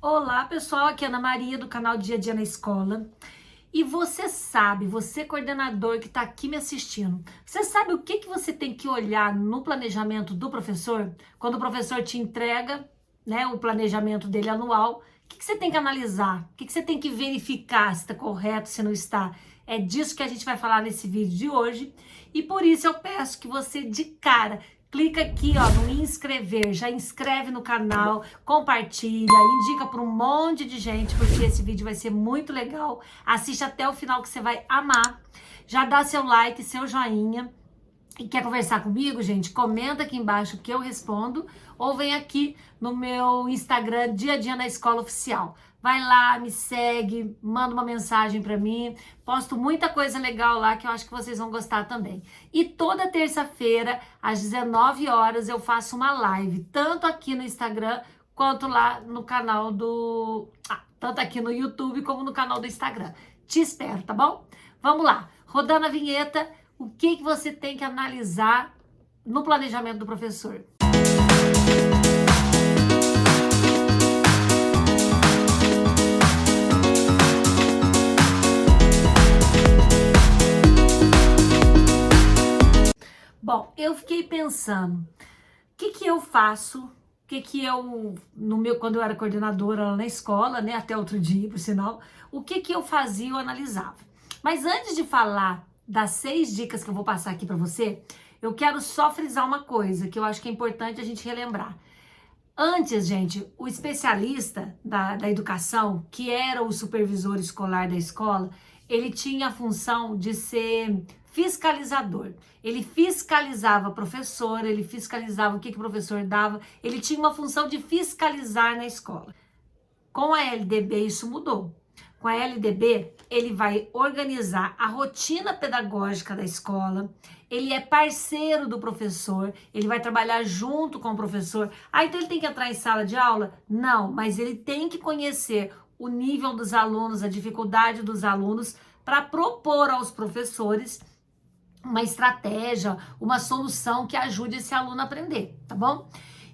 Olá pessoal, aqui é Ana Maria do canal Dia a Dia na Escola. E você sabe, você coordenador que está aqui me assistindo, você sabe o que você tem que olhar no planejamento do professor? Quando o professor te entrega, né, o planejamento dele anual, o que você tem que analisar? O que você tem que verificar se está correto, se não está? É disso que a gente vai falar nesse vídeo de hoje. E por isso eu peço que você de cara clica aqui, ó, no inscrever, já inscreve no canal, compartilha, indica para um monte de gente, porque esse vídeo vai ser muito legal. Assiste até o final que você vai amar. Já dá seu like, seu joinha. E quer conversar comigo, gente? Comenta aqui embaixo que eu respondo, ou vem aqui no meu Instagram, Dia a Dia na Escola Oficial. Vai lá, me segue, manda uma mensagem pra mim. Posto muita coisa legal lá que eu acho que vocês vão gostar também. E toda terça-feira, às 19 horas, eu faço uma live, tanto aqui no Instagram quanto lá no canal do... tanto aqui no YouTube como no canal do Instagram. Te espero, tá bom? Vamos lá, rodando a vinheta. O que você tem que analisar no planejamento do professor? Bom, eu fiquei pensando, o que eu faço, quando eu era coordenadora lá na escola, né, até outro dia, por sinal, o que eu fazia, eu analisava. Mas antes de falar das 6 dicas que eu vou passar aqui para você, eu quero só frisar uma coisa que eu acho que é importante a gente relembrar. Antes, gente, o especialista da educação, que era o supervisor escolar da escola, ele tinha a função de ser fiscalizador. Ele fiscalizava professor, ele fiscalizava o que o professor dava, ele tinha uma função de fiscalizar na escola. Com a LDB isso mudou. Com a LDB, ele vai organizar a rotina pedagógica da escola, ele é parceiro do professor, ele vai trabalhar junto com o professor. Então ele tem que entrar em sala de aula? Não, mas ele tem que conhecer o nível dos alunos, a dificuldade dos alunos, para propor aos professores uma estratégia, uma solução que ajude esse aluno a aprender, tá bom?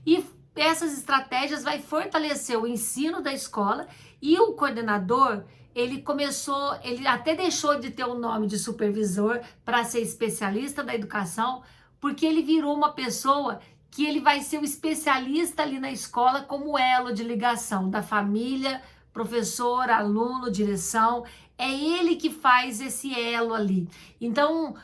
E essas estratégias vai fortalecer o ensino da escola e o coordenador, ele até deixou de ter o nome de supervisor para ser especialista da educação, porque ele virou uma pessoa que ele vai ser o especialista ali na escola como elo de ligação da família, professor, aluno, direção. É ele que faz esse elo ali. Então,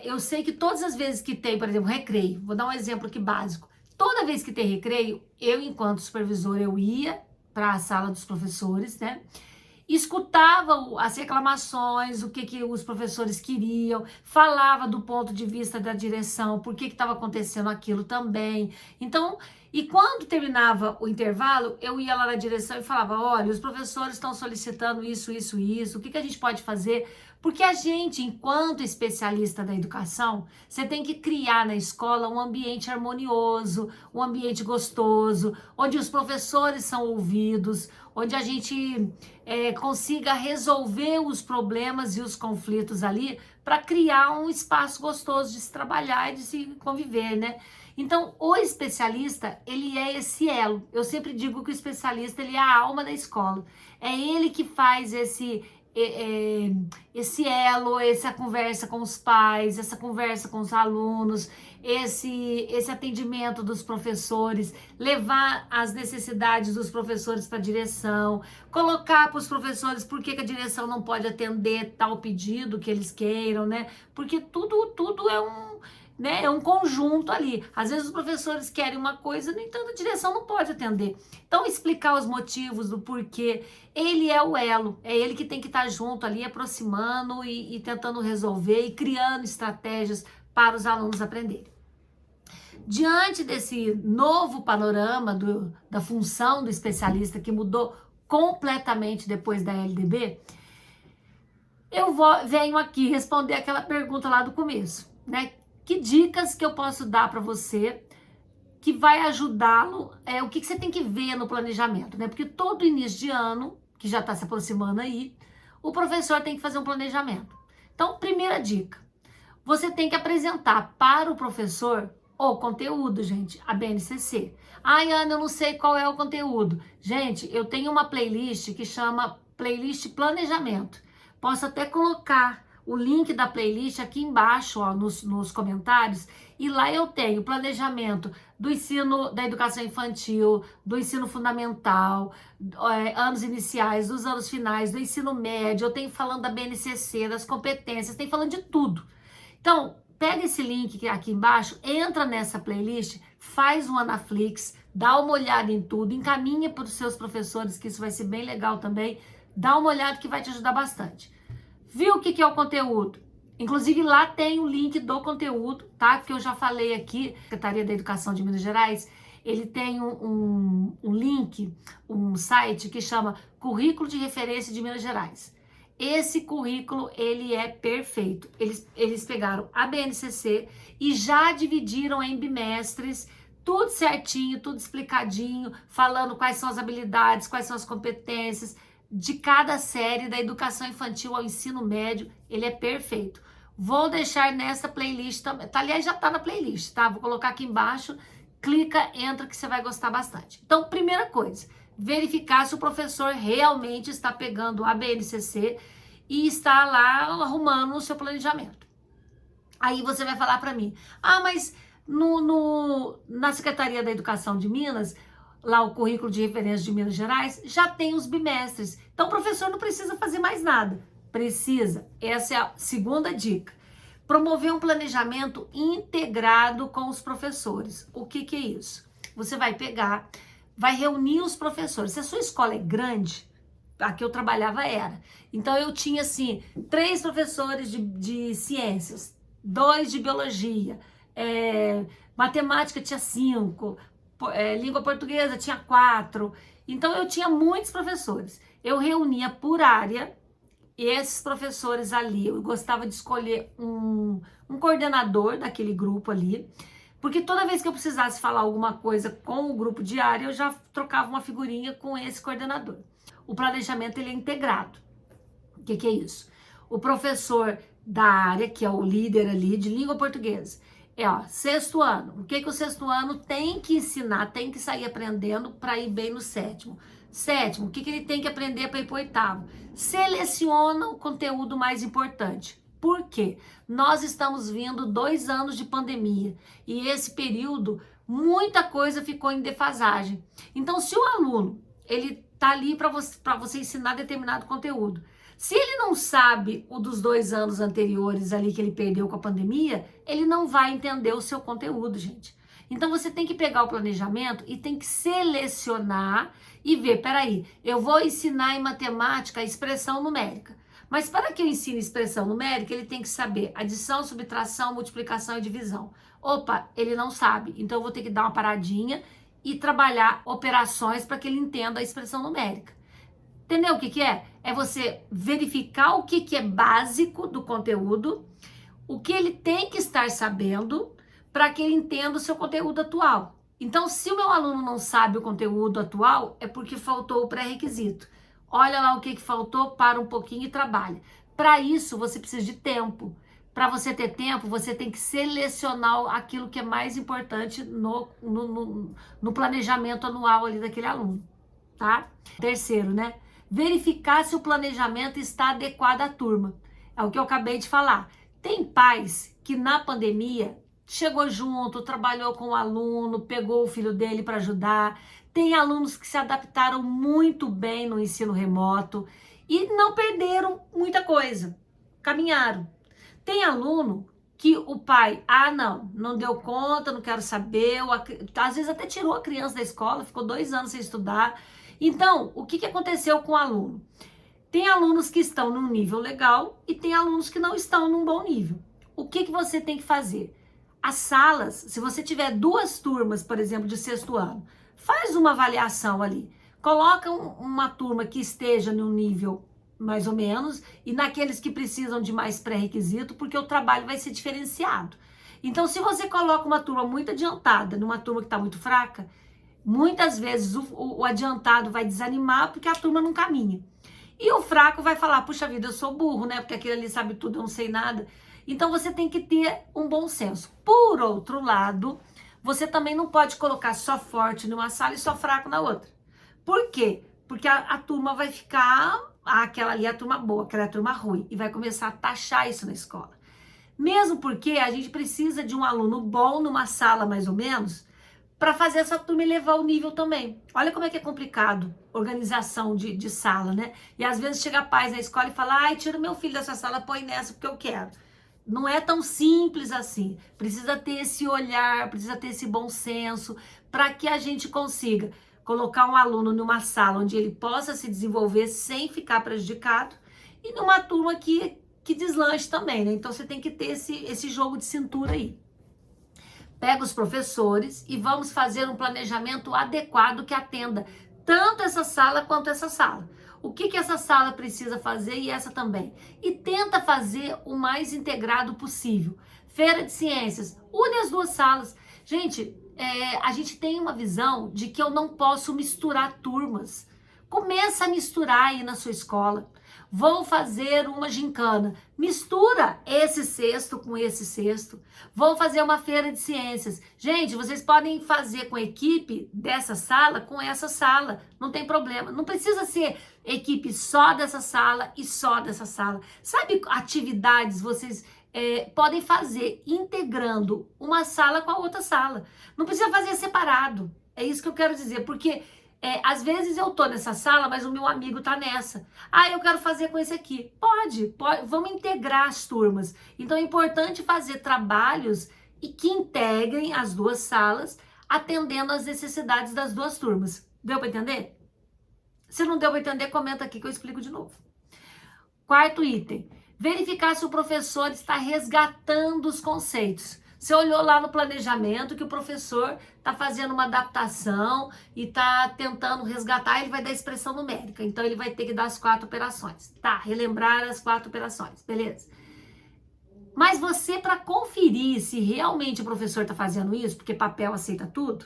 eu sei que todas as vezes que tem, por exemplo, recreio, vou dar um exemplo aqui básico. Toda vez que tem recreio, eu, enquanto supervisor, eu ia para a sala dos professores, né? Escutava as reclamações, o que os professores queriam, falava do ponto de vista da direção, por que estava acontecendo aquilo também. Então, e quando terminava o intervalo, eu ia lá na direção e falava, olha, os professores estão solicitando isso, o que a gente pode fazer? Porque a gente, enquanto especialista da educação, você tem que criar na escola um ambiente harmonioso, um ambiente gostoso, onde os professores são ouvidos, onde a gente consiga resolver os problemas e os conflitos ali para criar um espaço gostoso de se trabalhar e de se conviver, né? Então, o especialista, ele é esse elo. Eu sempre digo que o especialista, ele é a alma da escola. É ele que faz esse elo, essa conversa com os pais, essa conversa com os alunos, esse atendimento dos professores, levar as necessidades dos professores para a direção, colocar para os professores por que a direção não pode atender tal pedido que eles queiram, né? Porque tudo é um conjunto ali. Às vezes os professores querem uma coisa, no entanto a direção não pode atender. Então explicar os motivos do porquê, ele é o elo, é ele que tem que estar junto ali, aproximando e tentando resolver e criando estratégias para os alunos aprenderem. Diante desse novo panorama da função do especialista que mudou completamente depois da LDB, eu venho aqui responder aquela pergunta lá do começo, né? Que dicas que eu posso dar para você que vai ajudá-lo? O que você tem que ver no planejamento, né? Porque todo início de ano, que já está se aproximando aí, o professor tem que fazer um planejamento. Então, primeira dica, você tem que apresentar para o professor o conteúdo, gente, a BNCC. Ai, Ana, eu não sei qual é o conteúdo. Gente, eu tenho uma playlist que chama Playlist Planejamento. Posso até colocar o link da playlist aqui embaixo, ó, nos comentários. E lá eu tenho planejamento do ensino da educação infantil, do ensino fundamental, anos iniciais, dos anos finais, do ensino médio. Eu tenho falando da BNCC, das competências, tem falando de tudo. Então, pega esse link aqui embaixo, entra nessa playlist, faz um Anaflix, dá uma olhada em tudo, encaminha para os seus professores, que isso vai ser bem legal também. Dá uma olhada que vai te ajudar bastante. Viu o que é o conteúdo? Inclusive lá tem o link do conteúdo, tá? Que eu já falei aqui, Secretaria da Educação de Minas Gerais, ele tem um link, um site que chama Currículo de Referência de Minas Gerais. Esse currículo, ele é perfeito. Eles pegaram a BNCC e já dividiram em bimestres, tudo certinho, tudo explicadinho, falando quais são as habilidades, quais são as competências de cada série, da educação infantil ao ensino médio. Ele é perfeito. Vou deixar nessa playlist também. Aliás, já tá na playlist, tá? Vou colocar aqui embaixo. Clica, entra que você vai gostar bastante. Então, primeira coisa, verificar se o professor realmente está pegando a BNCC e está lá arrumando o seu planejamento. Aí você vai falar para mim, mas na Secretaria da Educação de Minas, lá o currículo de referência de Minas Gerais, já tem os bimestres. Então o professor não precisa fazer mais nada. Precisa. Essa é a segunda dica. Promover um planejamento integrado com os professores. O que é isso? Você vai pegar, vai reunir os professores. Se a sua escola é grande, a que eu trabalhava era. Então eu tinha assim, 3 professores de ciências, 2 de biologia, matemática tinha 5, língua portuguesa tinha 4. Então eu tinha muitos professores. Eu reunia por área esses professores ali. Eu gostava de escolher um coordenador daquele grupo ali, porque toda vez que eu precisasse falar alguma coisa com o grupo de área, eu já trocava uma figurinha com esse coordenador. O planejamento, ele é integrado. O que é isso? O professor da área, que é o líder ali de língua portuguesa, sexto ano. O que o sexto ano tem que ensinar, tem que sair aprendendo para ir bem no sétimo. Sétimo, o que ele tem que aprender para ir para o oitavo? Seleciona o conteúdo mais importante. Por quê? Nós estamos vindo 2 anos de pandemia e esse período muita coisa ficou em defasagem. Então, se o aluno ele tá ali para você ensinar determinado conteúdo, se ele não sabe o dos 2 anos anteriores ali que ele perdeu com a pandemia, ele não vai entender o seu conteúdo, gente. Então você tem que pegar o planejamento e tem que selecionar e ver, peraí, eu vou ensinar em matemática a expressão numérica. Mas para que eu ensine expressão numérica, ele tem que saber adição, subtração, multiplicação e divisão. Opa, ele não sabe, então eu vou ter que dar uma paradinha e trabalhar operações para que ele entenda a expressão numérica. Entendeu o que é? É você verificar o que é básico do conteúdo, o que ele tem que estar sabendo para que ele entenda o seu conteúdo atual. Então, se o meu aluno não sabe o conteúdo atual, é porque faltou o pré-requisito. Olha lá o que faltou, para um pouquinho e trabalha. Para isso, você precisa de tempo. Para você ter tempo, você tem que selecionar aquilo que é mais importante no planejamento anual ali daquele aluno, tá? Terceiro, né? Verificar se o planejamento está adequado à turma. É o que eu acabei de falar. Tem pais que na pandemia chegou junto, trabalhou com o aluno, pegou o filho dele para ajudar. Tem alunos que se adaptaram muito bem no ensino remoto e não perderam muita coisa, caminharam. Tem aluno que o pai, não deu conta, não quero saber, às vezes até tirou a criança da escola, ficou 2 anos sem estudar. Então, o que aconteceu com o aluno? Tem alunos que estão num nível legal e tem alunos que não estão num bom nível. O que você tem que fazer? As salas, se você tiver 2 turmas, por exemplo, de sexto ano, faz uma avaliação ali. Coloca uma turma que esteja num nível mais ou menos e naqueles que precisam de mais pré-requisito, porque o trabalho vai ser diferenciado. Então, se você coloca uma turma muito adiantada numa turma que está muito fraca, muitas vezes o adiantado vai desanimar porque a turma não caminha. E o fraco vai falar, puxa vida, eu sou burro, né? Porque aquele ali sabe tudo, eu não sei nada. Então, você tem que ter um bom senso. Por outro lado, você também não pode colocar só forte numa sala e só fraco na outra. Por quê? Porque a turma vai ficar, aquela ali é a turma boa, aquela é a turma ruim, e vai começar a taxar isso na escola. Mesmo porque a gente precisa de um aluno bom numa sala, mais ou menos, para fazer essa turma elevar o nível também. Olha como é que é complicado organização de sala, né? E às vezes chega pais na escola e fala, ai, tira meu filho dessa sala, põe nessa porque eu quero. Não é tão simples assim. Precisa ter esse olhar, precisa ter esse bom senso para que a gente consiga colocar um aluno numa sala onde ele possa se desenvolver sem ficar prejudicado e numa turma que deslanche também, né? Então você tem que ter esse jogo de cintura aí. Pega os professores e vamos fazer um planejamento adequado que atenda tanto essa sala quanto essa sala. O que essa sala precisa fazer e essa também. E tenta fazer o mais integrado possível. Feira de ciências, une as duas salas. Gente, a gente tem uma visão de que eu não posso misturar turmas. Começa a misturar aí na sua escola. Vou fazer uma gincana. Mistura esse cesto com esse cesto. Vou fazer uma feira de ciências. Gente, vocês podem fazer com a equipe dessa sala com essa sala. Não tem problema. Não precisa ser equipe só dessa sala e só dessa sala. Sabe, atividades vocês podem fazer integrando uma sala com a outra sala. Não precisa fazer separado. É isso que eu quero dizer, porque às vezes eu tô nessa sala, mas o meu amigo tá nessa. Ah, eu quero fazer com esse aqui. Pode, vamos integrar as turmas. Então é importante fazer trabalhos e que integrem as duas salas, atendendo às necessidades das duas turmas. Deu para entender? Se não deu para entender, comenta aqui que eu explico de novo. Quarto item. Verificar se o professor está resgatando os conceitos. Você olhou lá no planejamento que o professor está fazendo uma adaptação e está tentando resgatar, ele vai dar expressão numérica. Então, ele vai ter que dar as 4 operações. Tá, relembrar as 4 operações, beleza. Mas você, para conferir se realmente o professor está fazendo isso, porque papel aceita tudo,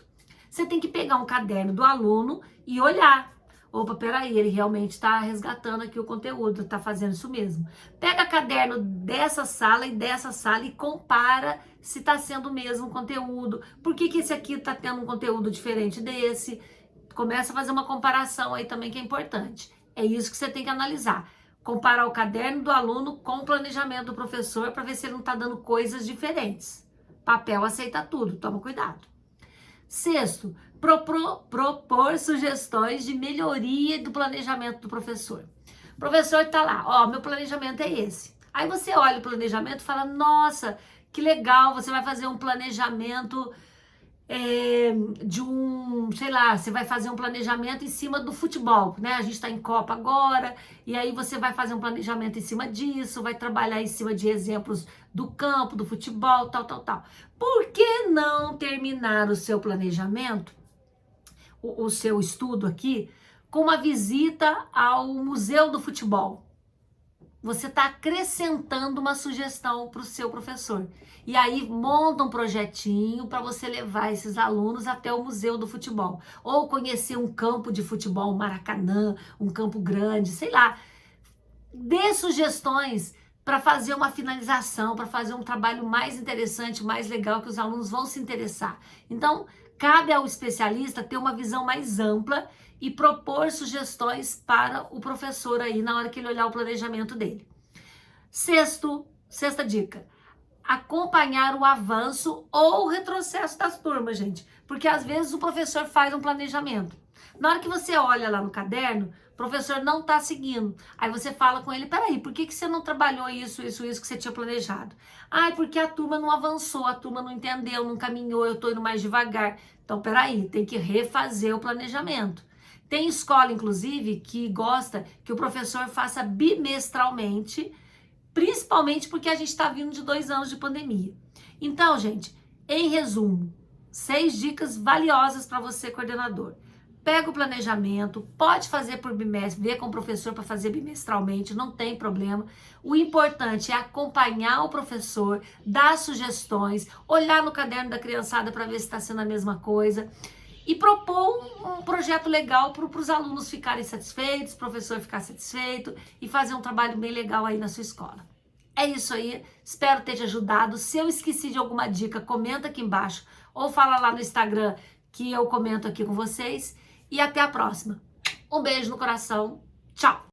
você tem que pegar um caderno do aluno e olhar. Opa, peraí, ele realmente está resgatando aqui o conteúdo, está fazendo isso mesmo. Pega caderno dessa sala e compara se está sendo o mesmo conteúdo. Por que esse aqui está tendo um conteúdo diferente desse? Começa a fazer uma comparação aí também que é importante. É isso que você tem que analisar. Comparar o caderno do aluno com o planejamento do professor para ver se ele não está dando coisas diferentes. Papel aceita tudo, toma cuidado. Sexto, propor sugestões de melhoria do planejamento do professor. O professor está lá, ó, meu planejamento é esse. Aí você olha o planejamento e fala, nossa, que legal, você vai fazer um planejamento de sei lá, você vai fazer um planejamento em cima do futebol, né? A gente está em Copa agora, e aí você vai fazer um planejamento em cima disso, vai trabalhar em cima de exemplos do campo, do futebol, tal. Por que não terminar o seu planejamento, o seu estudo aqui, com uma visita ao Museu do Futebol? Você está acrescentando uma sugestão para o seu professor. E aí monta um projetinho para você levar esses alunos até o Museu do Futebol. Ou conhecer um campo de futebol, um Maracanã, um campo grande, sei lá. Dê sugestões para fazer uma finalização, para fazer um trabalho mais interessante, mais legal, que os alunos vão se interessar. Então, cabe ao especialista ter uma visão mais ampla e propor sugestões para o professor aí na hora que ele olhar o planejamento dele. Sexta dica, acompanhar o avanço ou o retrocesso das turmas, gente. Porque às vezes o professor faz um planejamento. Na hora que você olha lá no caderno, o professor não está seguindo. Aí você fala com ele, peraí, por que você não trabalhou isso que você tinha planejado? Ah, porque a turma não avançou, a turma não entendeu, não caminhou, eu estou indo mais devagar. Então, peraí, tem que refazer o planejamento. Tem escola, inclusive, que gosta que o professor faça bimestralmente, principalmente porque a gente está vindo de 2 anos de pandemia. Então, gente, em resumo, 6 dicas valiosas para você, coordenador. Pega o planejamento, pode fazer por bimestre, vê com o professor para fazer bimestralmente, não tem problema. O importante é acompanhar o professor, dar sugestões, olhar no caderno da criançada para ver se está sendo a mesma coisa e propor um projeto legal para os alunos ficarem satisfeitos, o professor ficar satisfeito e fazer um trabalho bem legal aí na sua escola. É isso aí, espero ter te ajudado. Se eu esqueci de alguma dica, comenta aqui embaixo. ou fala lá no Instagram que eu comento aqui com vocês. E até a próxima. Um beijo no coração. Tchau!